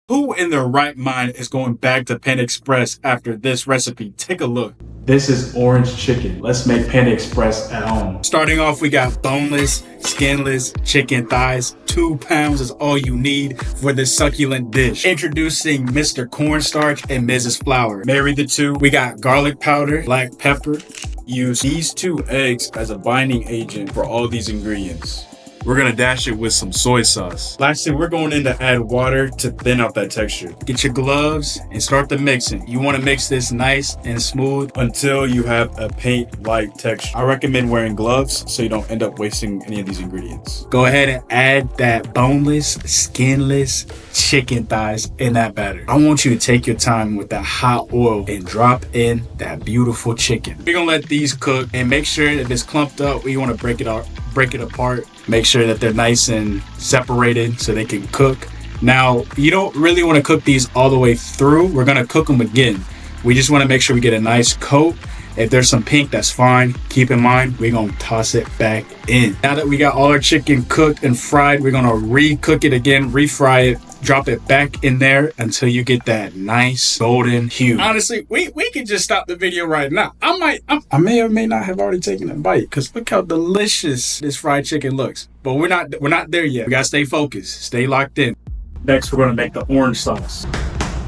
Who in their right mind is going back to Panda Express after this recipe? Take a look. This is orange chicken. Let's make Panda Express at home. Starting off, we got boneless, skinless chicken thighs. 2 pounds is all you need for this succulent dish. Introducing Mr. Cornstarch and Mrs. Flour. Marry the two. We got garlic powder, black pepper. Use these 2 eggs as a binding agent for all these ingredients. We're gonna dash it with some soy sauce. Lastly, we're going in to add water to thin out that texture. Get your gloves and start the mixing. You wanna mix this nice and smooth until you have a paint-like texture. I recommend wearing gloves so you don't end up wasting any of these ingredients. Go ahead and add that boneless, skinless chicken thighs in that batter. I want you to take your time with that hot oil and drop in that beautiful chicken. We're gonna let these cook and make sure if it's clumped up, we wanna break it apart. Make sure that they're nice and separated so they can cook. Now, you don't really want to cook these all the way through. We're going to cook them again. We just want to make sure we get a nice coat. If there's some pink, that's fine. Keep in mind, we're going to toss it back in. Now that we got all our chicken cooked and fried, we're going to re-cook it again, refry it, drop it back in there until you get that nice golden hue. Honestly, we can just stop the video right now. I may or may not have already taken a bite because look how delicious this fried chicken looks. But we're not there yet. We gotta stay focused, stay locked in. Next, we're gonna make the orange sauce.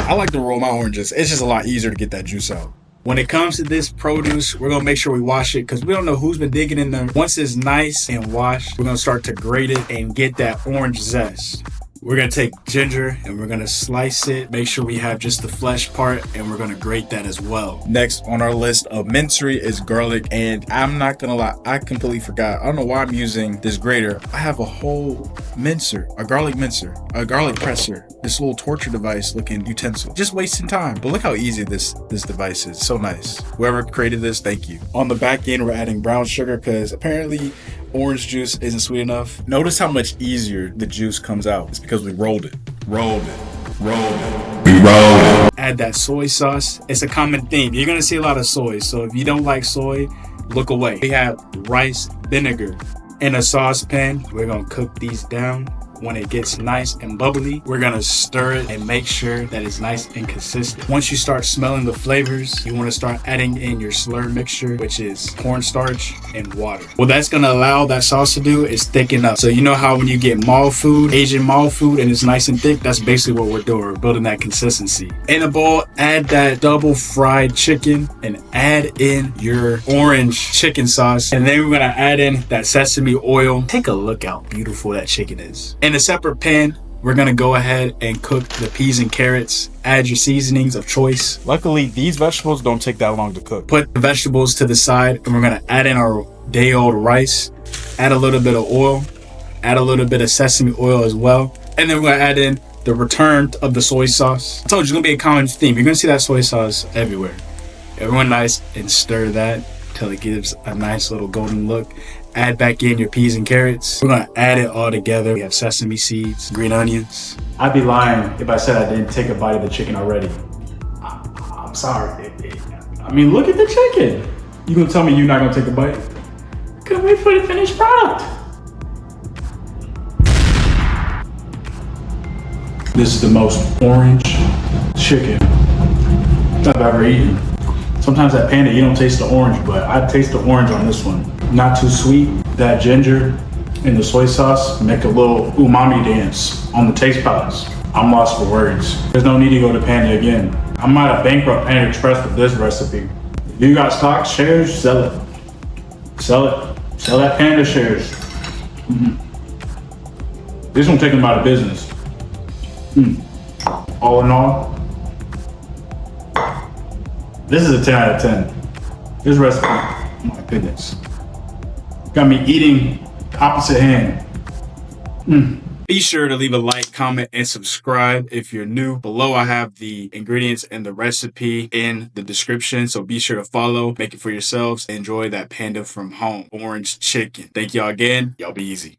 I like to roll my oranges. It's just a lot easier to get that juice out. When it comes to this produce, we're gonna make sure we wash it because we don't know who's been digging in there. Once it's nice and washed, we're gonna start to grate it and get that orange zest. We're gonna take ginger and we're gonna slice it. Make sure we have just the flesh part and we're gonna grate that as well. Next on our list of mincery is garlic, and I'm not gonna lie, I completely forgot. I don't know why I'm using this grater. I have a whole mincer, a garlic presser, this little torture device looking utensil. Just wasting time, but look how easy this device is. So nice. Whoever created this, thank you. On the back end, we're adding brown sugar because apparently orange juice isn't sweet enough. Notice how much easier the juice comes out. It's because we rolled it. Add that soy sauce. It's a common theme. You're gonna see a lot of soy. So if you don't like soy, look away. We have rice vinegar in a saucepan. We're gonna cook these down. When it gets nice and bubbly, we're gonna stir it and make sure that it's nice and consistent. Once you start smelling the flavors, you wanna start adding in your slur mixture, which is cornstarch and water. What that's gonna allow that sauce to do is thicken up. So you know how when you get mall food, Asian mall food, and it's nice and thick, that's basically what we're doing. We're building that consistency. In a bowl, add that double fried chicken and add in your orange chicken sauce. And then we're gonna add in that sesame oil. Take a look how beautiful that chicken is. In a separate pan, we're gonna go ahead and cook the peas and carrots. Add your seasonings of choice. Luckily, these vegetables don't take that long to cook. Put the vegetables to the side and we're gonna add in our day-old rice. Add a little bit of oil. Add a little bit of sesame oil as well. And then we're gonna add in the return of the soy sauce. I told you it's gonna be a common theme. You're gonna see that soy sauce everywhere. Everyone nice and stir that till it gives a nice little golden look. Add back in your peas and carrots. We're gonna add it all together. We have sesame seeds, green onions. I'd be lying if I said I didn't take a bite of the chicken already. I'm sorry. I mean, look at the chicken. You gonna tell me you're not gonna take a bite? Couldn't wait for the finished product. This is the most orange chicken I've ever eaten. Sometimes at Panda, you don't taste the orange, but I taste the orange on this one. Not too sweet. That ginger and the soy sauce make a little umami dance on the taste buds. I'm lost for words. There's no need to go to Panda again. I might have bankrupt Panda Express with this recipe. If you got stock shares, sell it. Sell it. Sell that Panda shares. This won't take them out of business. All in all, this is a 10 out of 10. This recipe, oh my goodness. Got me eating opposite hand. Be sure to leave a like, comment, and subscribe if you're new. Below, I have the ingredients and the recipe in the description, so be sure to follow, make it for yourselves. Enjoy that Panda from home orange chicken. Thank y'all again. Y'all be easy.